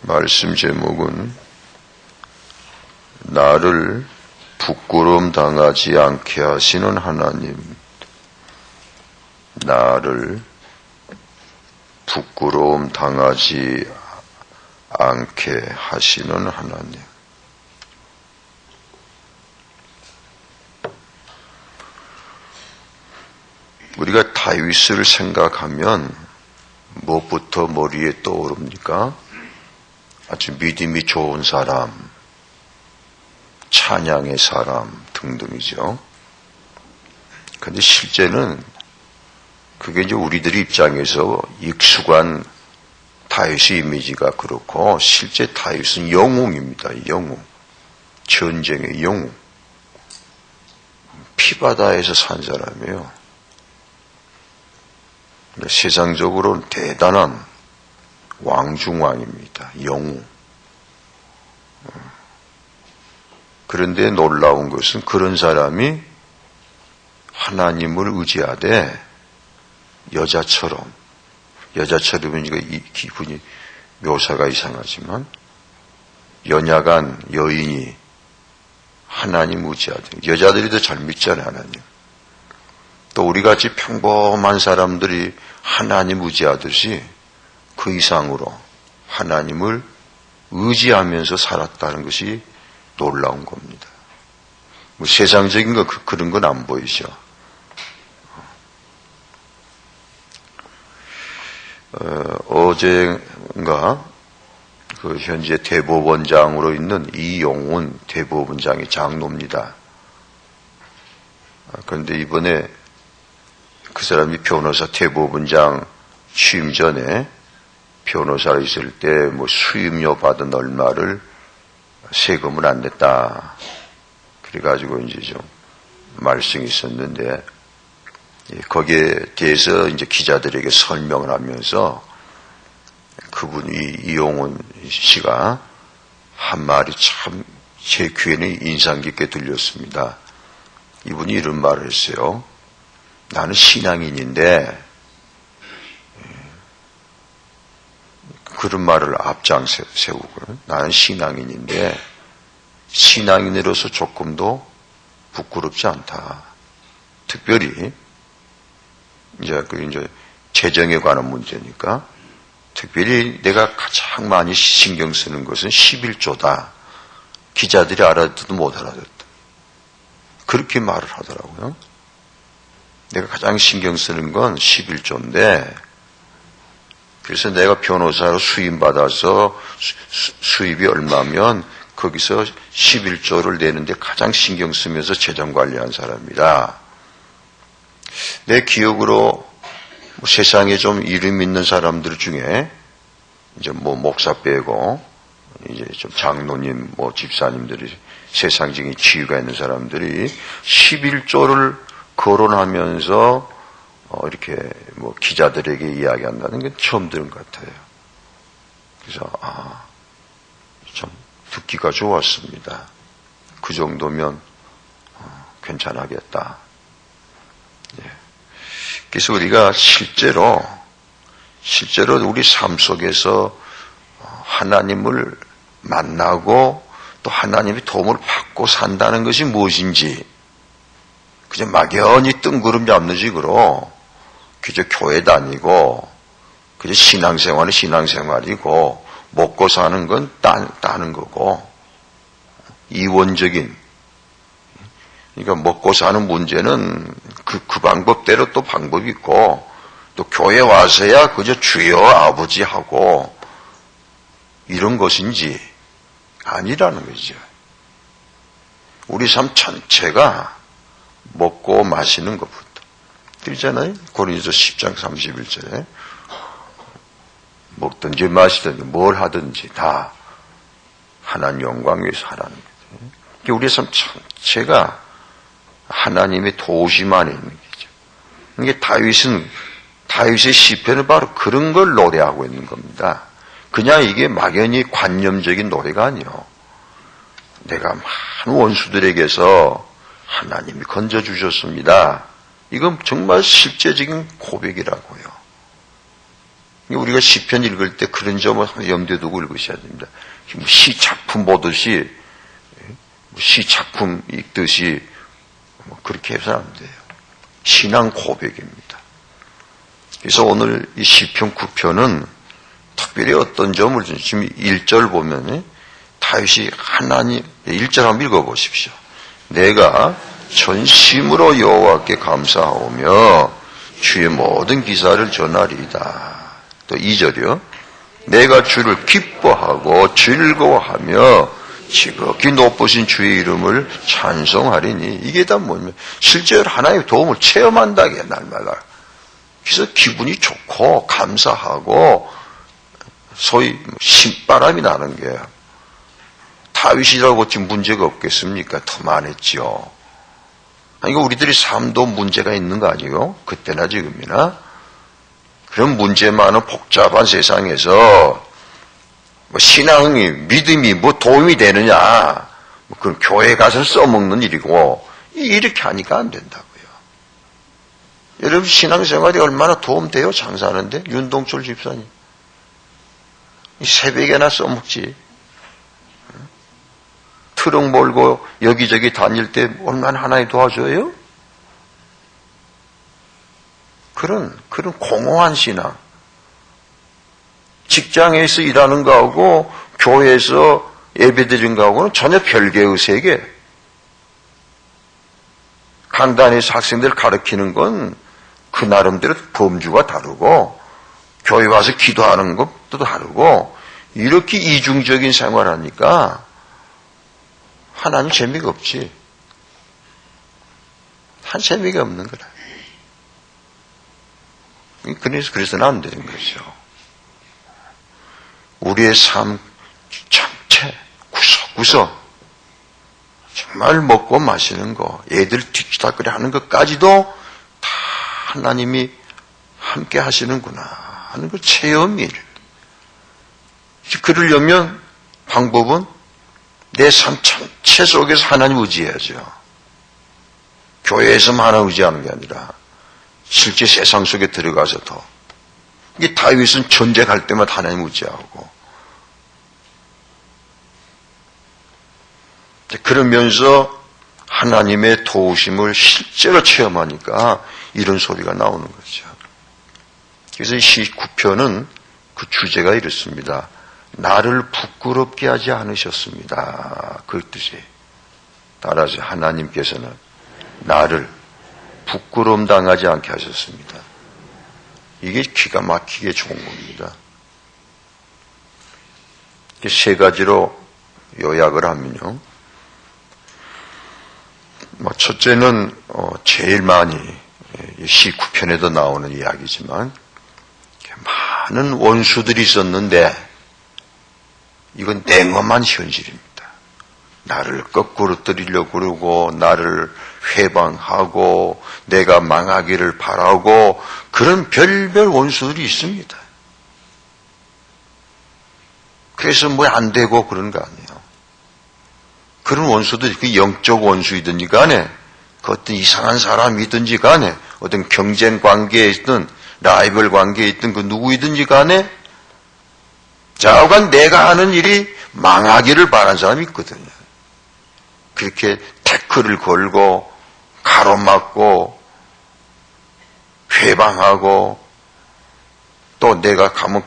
말씀 제목은 나를 부끄러움 당하지 않게 하시는 하나님. 나를 부끄러움 당하지 않게 하시는 하나님. 우리가 다윗을 생각하면 무엇부터 머리에 떠오릅니까? 아주 믿음이 좋은 사람, 찬양의 사람 등등이죠. 그런데 실제는 그게 이제 우리들 입장에서 익숙한 다윗의 이미지가 그렇고, 실제 다윗은 영웅입니다. 영웅. 전쟁의 영웅. 피바다에서 산 사람이에요. 세상적으로는 대단한 왕중왕입니다. 영웅. 그런데 놀라운 것은 그런 사람이 하나님을 의지하되 여자처럼이니까 이 기분이 묘사가 이상하지만 연약한 여인이 하나님 의지하되, 여자들이 더 잘 믿잖아요, 하나님. 또 우리같이 평범한 사람들이 하나님 의지하듯이 그 이상으로 하나님을 의지하면서 살았다는 것이 놀라운 겁니다. 뭐 세상적인 거 그런 건 안 보이죠. 어제인가 그 현재 대법원장으로 있는 이용훈 대법원장이 장로입니다. 그런데 이번에 그 사람이 변호사 대법원장 취임 전에 변호사로 있을 때 뭐 수임료 받은 얼마를 세금을 안 냈다. 그래가지고 이제 좀 말썽이 있었는데, 거기에 대해서 이제 기자들에게 설명을 하면서 그분이 이용훈 씨가 한 말이 참 제 귀에는 인상 깊게 들렸습니다. 이분이 이런 말을 했어요. 나는 신앙인인데, 그런 말을 앞장 세우고, 나는 신앙인인데 신앙인으로서 조금도 부끄럽지 않다. 특별히 이제 재정에 관한 문제니까 특별히 내가 가장 많이 신경 쓰는 것은 11조다. 기자들이 알아듣도 못 알아듣다. 그렇게 말을 하더라고요. 내가 가장 신경 쓰는 건 11조인데, 그래서 내가 변호사로 수임받아서 수입이 얼마면 거기서 11조를 내는데 가장 신경 쓰면서 재정 관리한 사람이다. 내 기억으로 세상에 좀 이름 있는 사람들 중에 이제 뭐 목사 빼고 이제 좀 장로님, 뭐 집사님들이 세상적인 지위가 있는 사람들이 11조를 거론하면서 이렇게 뭐 기자들에게 이야기한다는 게 처음 들은 것 같아요. 그래서 참 듣기가 좋았습니다. 그 정도면 괜찮겠다. 그래서 우리가 실제로 우리 삶 속에서 하나님을 만나고 또 하나님의 도움을 받고 산다는 것이 무엇인지, 그저 막연히 뜬구름 잡는 식으로 그저 교회 다니고 그저 신앙생활은 신앙생활이고 먹고 사는 건 따는 거고, 이원적인, 그러니까 먹고 사는 문제는 그 방법대로 또 방법이 있고, 또 교회 와서야 그저 주여 아버지 하고 이런 것인지 아니라는 거죠. 우리 삶 전체가 먹고 마시는 것부터. 그러잖아요. 고린도서 10장 31절에 먹든지 마시든지 뭘 하든지 다 하나님 영광 위해서 하라는 거죠. 우리 삶 전체가 하나님의 도우심 안에 있는 거죠. 이게 다윗의 시편은 바로 그런 걸 노래하고 있는 겁니다. 그냥 이게 막연히 관념적인 노래가 아니에요. 내가 많은 원수들에게서 하나님이 건져주셨습니다. 이건 정말 실제적인 고백이라고요. 우리가 시편 읽을 때 그런 점을 염두에 두고 읽으셔야 됩니다. 시 작품 보듯이, 시 작품 읽듯이 그렇게 해서는 안 돼요. 신앙 고백입니다. 그래서 오늘 이 시편 9편은 특별히 어떤 점을 지금 1절 보면 다윗이 하나님, 1절 한번 읽어보십시오. 내가 전심으로 여호와께 감사하오며 주의 모든 기사를 전하리이다. 또 2절이요. 내가 주를 기뻐하고 즐거워하며 지극히 높으신 주의 이름을 찬송하리니. 이게 다 뭐냐면 실제로 하나님의 도움을 체험한다게 날마다. 그래서 기분이 좋고 감사하고 소위 신바람이 나는 거예요. 다윗이라고 지금 문제가 없겠습니까? 더 많았죠. 아니, 우리들이 삶도 문제가 있는 거 아니에요? 그때나 지금이나. 그런 문제 많은 복잡한 세상에서 신앙이, 믿음이 도움이 되느냐. 그건 교회 가서 써먹는 일이고, 이렇게 하니까 안 된다고요. 여러분, 신앙생활이 얼마나 도움돼요? 장사하는데? 윤동철 집사님. 새벽에나 써먹지. 트럭 몰고 여기저기 다닐 때 얼마나 하나님 도와줘요? 그런 공허한 신앙. 직장에서 일하는 거하고 교회에서 예배드리는 거하고는 전혀 별개의 세계. 강단에서 학생들 가르치는 건 그 나름대로 범주가 다르고 교회 와서 기도하는 것도 다르고 이렇게 이중적인 생활하니까 하나님 재미가 없지. 한 재미가 없는 거라. 그래서는 안 되는 거죠. 우리의 삶 전체 구석구석 정말 먹고 마시는 거, 애들 뒤치다거리 하는 것까지도 다 하나님이 함께 하시는구나 하는 그 체험이. 그러려면 방법은 내 삶 전체 속에서 하나님 의지해야죠. 교회에서만 하나 의지하는 게 아니라 실제 세상 속에 들어가서도. 이게 다윗은 전쟁할 때마다 하나님 의지하고. 그러면서 하나님의 도우심을 실제로 체험하니까 이런 소리가 나오는 거죠. 그래서 이 시 9편은 그 주제가 이렇습니다. 나를 부끄럽게 하지 않으셨습니다. 그 뜻이. 따라서 하나님께서는 나를 부끄러움 당하지 않게 하셨습니다. 이게 기가 막히게 좋은 겁니다. 세 가지로 요약을 하면요. 첫째는 제일 많이 시 9편에도 나오는 이야기지만 많은 원수들이 있었는데 이건 냉엄한 현실입니다. 나를 거꾸로 뜨리려고 그러고 나를 회방하고 내가 망하기를 바라고 그런 별별 원수들이 있습니다. 그래서 뭐 안 되고 그런 거 아니에요. 그런 원수들이 그 영적 원수이든지 간에 그 어떤 이상한 사람이든지 간에 어떤 경쟁 관계에 있든 라이벌 관계에 있든 그 누구이든지 간에 좌우간 내가 하는 일이 망하기를 바라는 사람이 있거든요. 그렇게 태클을 걸고 가로막고 회방하고 또 내가 가면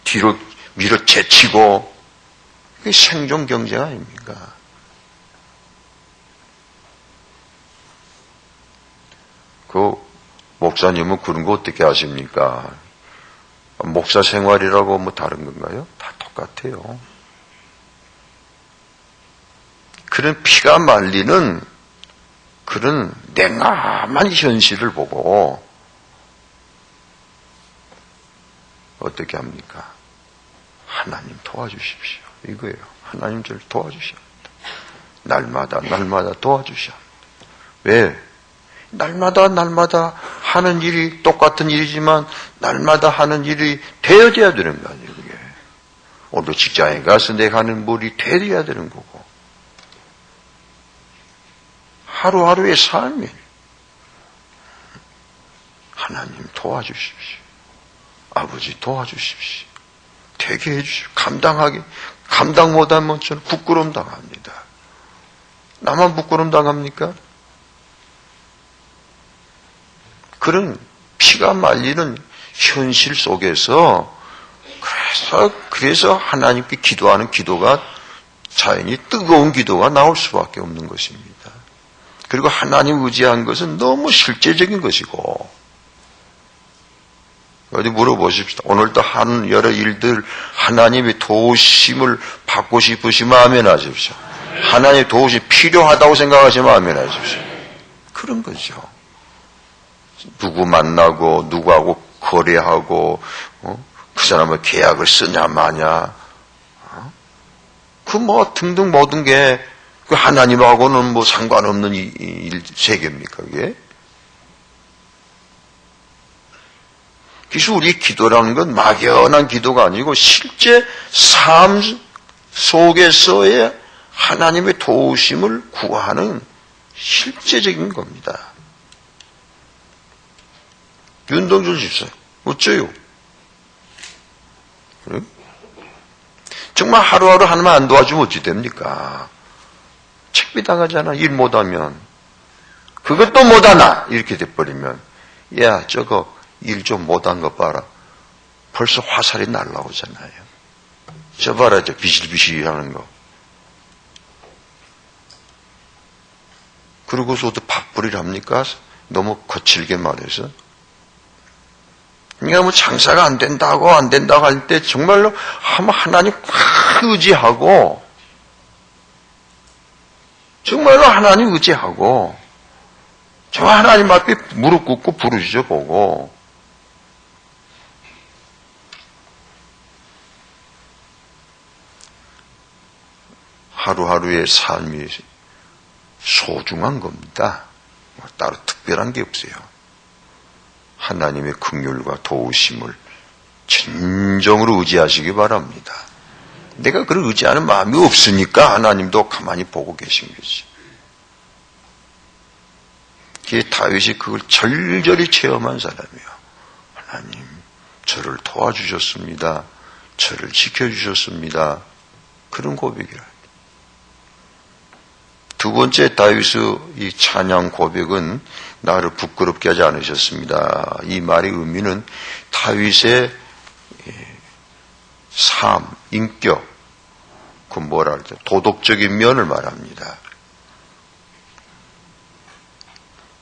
뒤로 밀어제치고 그게 생존 경쟁 아닙니까? 그 목사님은 그런 거 어떻게 아십니까? 목사 생활이라고 뭐 다른 건가요? 다 똑같아요. 그런 피가 말리는 그런 냉담한 현실을 보고 어떻게 합니까? 하나님 도와주십시오. 이거예요. 하나님 저를 도와주셔야 합니다. 날마다 도와주셔야 합니다. 왜? 날마다 하는 일이 똑같은 일이지만 날마다 하는 일이 되어져야 되는 거 아니에요. 그게. 오늘 직장에 가서 내가 하는 일이 되어야 되는 거고 하루하루의 삶이 하나님 도와주십시오. 아버지 도와주십시오. 되게 해주십시오. 감당 못하면 저는 부끄러움 당합니다. 나만 부끄러움 당합니까? 그런 피가 말리는 현실 속에서 그래서 하나님께 기도하는 기도가 자연히 뜨거운 기도가 나올 수밖에 없는 것입니다. 그리고 하나님 의지한 것은 너무 실제적인 것이고, 어디 물어보십시다. 오늘도 하는 여러 일들 하나님의 도우심을 받고 싶으시면 아멘 하십시오. 하나님의 도우심이 필요하다고 생각하시면 아멘 하십시오. 그런 거죠. 누구 만나고 누구하고 거래하고 그 사람을 계약을 쓰냐 마냐, 그 뭐 등등 모든 게 그 하나님하고는 뭐 상관없는 세계입니까 그게? 그래서 우리 기도라는 건 막연한 기도가 아니고 실제 삶 속에서의 하나님의 도우심을 구하는 실제적인 겁니다. 윤동준 집사 어째요? 그래? 정말 하루하루 하나님 안 도와주면 어찌 됩니까? 책비당하잖아. 일 못하면. 그것도 못하나 이렇게 돼버리면, 야 저거 일 좀 못한 거 봐라. 벌써 화살이 날라오잖아요. 저 봐라, 저 비실비실 하는 거. 그러고서도 밥벌이를 합니까? 너무 거칠게 말해서. 그러니까 뭐 장사가 안 된다고 할 때 정말로 하나님 확 의지하고, 정말로 하나님 의지하고, 저 하나님 앞에 무릎 꿇고 부르짖어 보고, 하루하루의 삶이 소중한 겁니다. 따로 특별한 게 없어요. 하나님의 긍휼과 도우심을 진정으로 의지하시기 바랍니다. 내가 그걸 의지하는 마음이 없으니까 하나님도 가만히 보고 계신 거지. 다윗이 그걸 절절히 체험한 사람이에요. 하나님, 저를 도와주셨습니다. 저를 지켜주셨습니다. 그런 고백이라. 두 번째 다윗의 이 찬양 고백은 나를 부끄럽게 하지 않으셨습니다. 이 말의 의미는 다윗의 삶, 인격, 그 뭐라 그러죠? 도덕적인 면을 말합니다.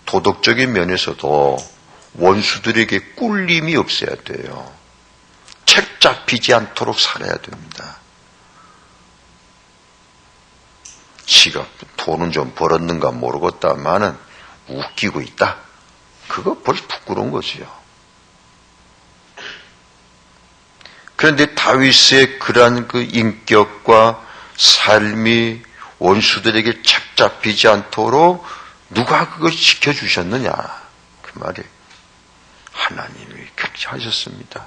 도덕적인 면에서도 원수들에게 꿀림이 없어야 돼요. 책 잡히지 않도록 살아야 됩니다. 지가 돈은 좀 벌었는가 모르겠다마는 웃기고 있다. 그거 벌써 부끄러운 거지요. 그런데 다윗의 그러한 그 인격과 삶이 원수들에게 책 잡히지 않도록 누가 그걸 지켜주셨느냐? 그 말이 하나님이 그렇게 하셨습니다.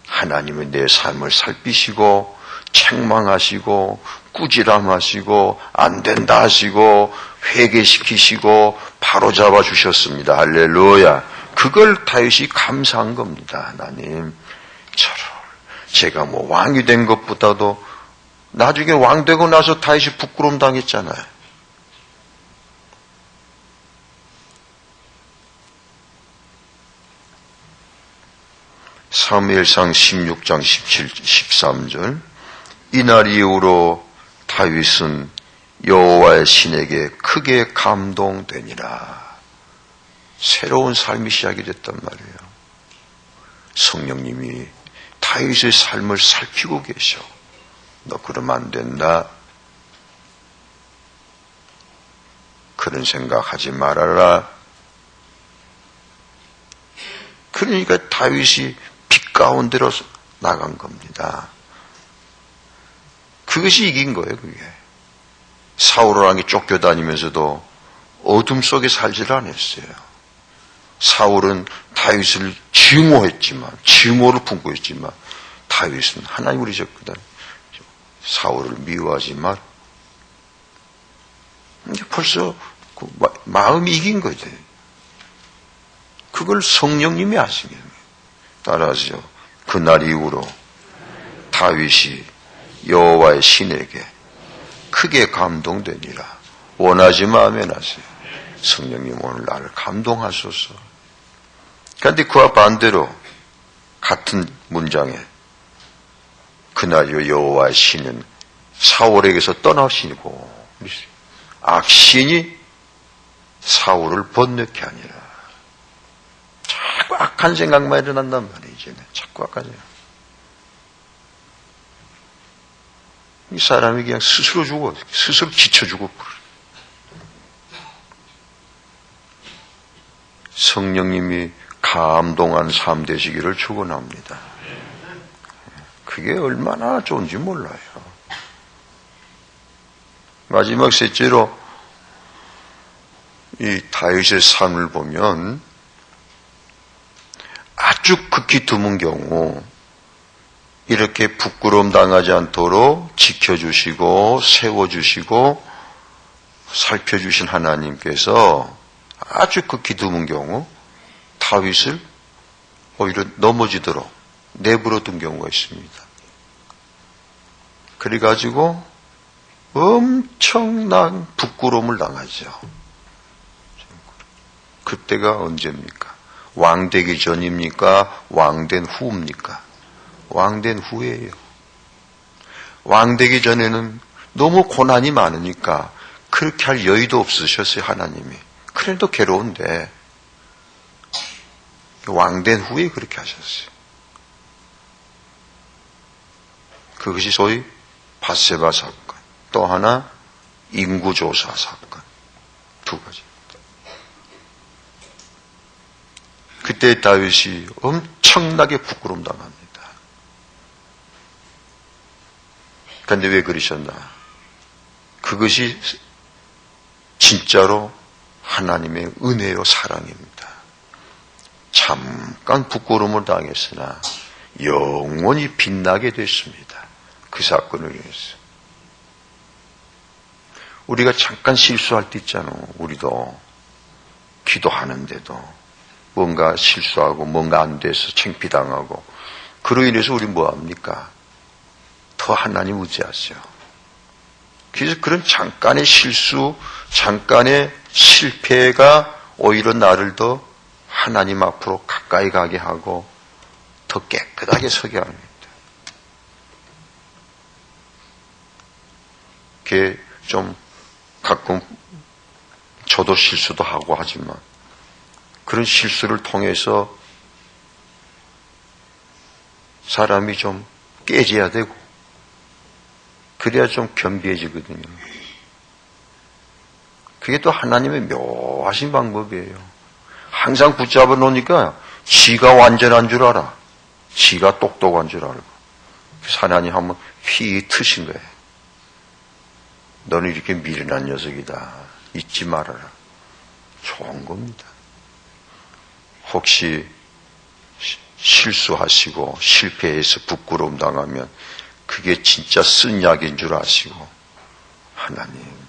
하나님이 내 삶을 살피시고 책망하시고 꾸지람하시고 안 된다 하시고 회개시키시고 바로잡아 주셨습니다. 할렐루야. 그걸 다윗이 감사한 겁니다. 하나님, 저를 제가 뭐 왕이 된 것보다도 나중에 왕 되고 나서 다윗이 부끄러움 당했잖아요. 사무엘상 16장 17, 13절 이날 이후로 다윗은 여호와의 신에게 크게 감동되니라. 새로운 삶이 시작이 됐단 말이에요. 성령님이 다윗의 삶을 살피고 계셔. 너 그러면 안 된다. 그런 생각하지 말아라. 그러니까 다윗이 빛 가운데로 나간 겁니다. 그것이 이긴 거예요, 그게. 사울왕이 쫓겨다니면서도 어둠 속에 살지를 않았어요. 사울은 다윗을 증오했지만, 증오를 품고 있지만, 다윗은 하나님을 잊었거든. 사울을 미워하지만, 이제 벌써 그 마음이 이긴 거죠. 그걸 성령님이 하시는 거예요. 따라하죠. 그날 이후로 다윗이 여호와의 신에게 크게 감동되니라. 원하지만 하면 하세요. 성령님 오늘 나를 감동하소서. 그런데 그와 반대로 같은 문장에 그날 여호와의 신은 사울에게서 떠나시고 악신이 사울을 번뇌케 하니라. 자꾸 악한 생각만 일어난단 말이에요. 이제는 자꾸 악한 생각. 이 사람이 그냥 스스로 죽어, 스스로 지쳐 죽어. 성령님이 감동한 삶 되시기를 축원합니다. 그게 얼마나 좋은지 몰라요. 마지막 셋째로 이 다윗의 삶을 보면 아주 극히 드문 경우 이렇게 부끄러움 당하지 않도록 지켜주시고 세워주시고 살펴주신 하나님께서 아주 극히 드문 경우 다윗을 오히려 넘어지도록 내버려둔 경우가 있습니다. 그래가지고 엄청난 부끄러움을 당하죠. 그때가 언제입니까? 왕되기 전입니까? 왕된 후입니까? 왕된 후예요. 왕되기 전에는 너무 고난이 많으니까 그렇게 할 여유도 없으셨어요, 하나님이. 그래도 괴로운데 왕된 후에 그렇게 하셨어요. 그것이 소위 밧세바 사건, 또 하나 인구조사 사건, 두 가지. 그때 다윗이 엄청나게 부끄러움 당합니다. 그런데 왜 그러셨나? 그것이 진짜로 하나님의 은혜요 사랑입니다. 잠깐 부끄러움을 당했으나 영원히 빛나게 됐습니다. 그 사건을 위해서. 우리가 잠깐 실수할 때 있잖아. 우리도 기도하는데도 뭔가 실수하고 뭔가 안 돼서 창피당하고 그로 인해서 우리 뭐합니까? 더 하나님 의지하죠. 그래서 그런 잠깐의 실수, 잠깐의 실패가 오히려 나를 더 하나님 앞으로 가까이 가게 하고 더 깨끗하게 서게 합니다. 그게 좀 가끔 저도 실수도 하고 하지만 그런 실수를 통해서 사람이 좀 깨져야 되고 그래야 좀 겸비해지거든요. 그게 또 하나님의 묘하신 방법이에요. 항상 붙잡아 놓으니까 지가 완전한 줄 알아. 지가 똑똑한 줄 알고. 그래서 하나님 한번 휘 트신 거예요. 너는 이렇게 미련한 녀석이다. 잊지 말아라. 좋은 겁니다. 혹시 실수하시고 실패해서 부끄러움 당하면 그게 진짜 쓴 약인 줄 아시고 하나님